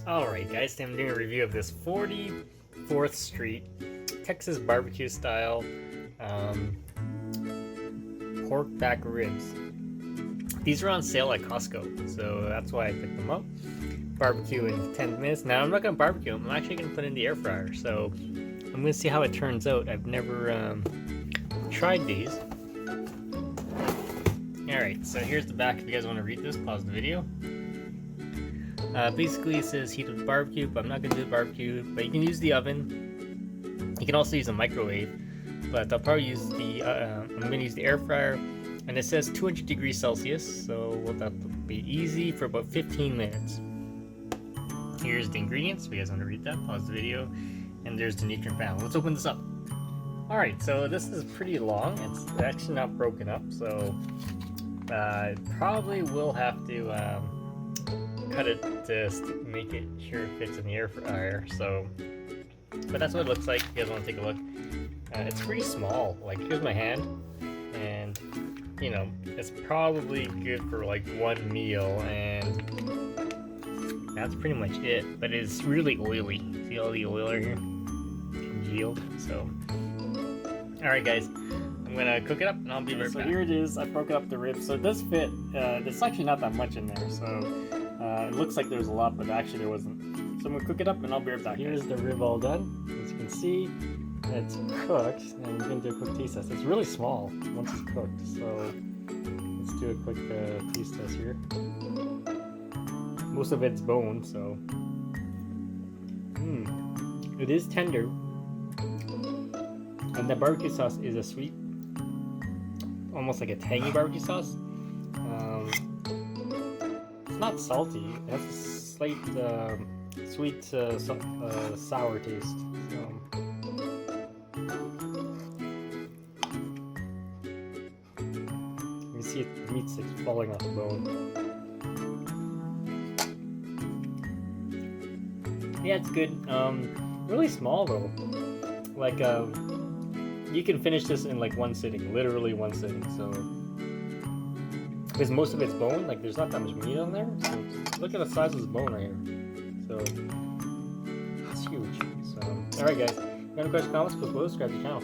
Alright guys, today I'm doing a review of this 44th Street Texas barbecue style pork back ribs. These are on sale at COSTCO, so that's why I picked them up. Barbecue in 10 minutes. Now I'm not going to barbecue them, I'm actually going to put it in the air fryer, so I'm going to see how it turns out. I've never tried these. Alright, so here's the back. If you guys want to read this, pause the video. Basically it says heat with barbecue, but I'm not going to do the barbecue, but you can use the oven. You can also use a microwave, but I'll probably use the, I'm going to use the air fryer, and it says 200 degrees Celsius, so that'll be easy for about 15 minutes. Here's the ingredients, if you guys want to read that, pause the video, and there's the nutrient panel. Let's open this up. Alright, so this is pretty long, it's actually not broken up, so I probably will have to cut it to make it sure it fits in the air fryer. So, but that's what it looks like. If you guys want to take a look, it's pretty small. Like, here's my hand, and you know, it's probably good for like one meal, and that's pretty much it. But it's really oily. See all the oil right here? Congealed. So, all right, guys. I'm gonna cook it up and I'll be right back. So here it is. I broke up the ribs, so it does fit. There's actually not that much in there, so it looks like there's a lot, but actually there wasn't. So I'm gonna cook it up and I'll be right back. Here's the rib all done. As you can see, it's cooked, and we're gonna do a quick taste test. It's really small once it's cooked, so let's do a quick taste test here. Most of it's bone, so it is tender, and the barbecue sauce is a sweet, almost like a tangy barbecue sauce. It's not salty. It has a slight sweet sour taste. You can see the meat's like falling off the bone. Yeah, it's good. Really small though. Like you can finish this in like one sitting, literally one sitting. So, because most of it's bone, like there's not that much meat on there. So look at the size of this bone right here. So it's huge. So, all right, guys. If you have any questions, comments, please subscribe to the channel.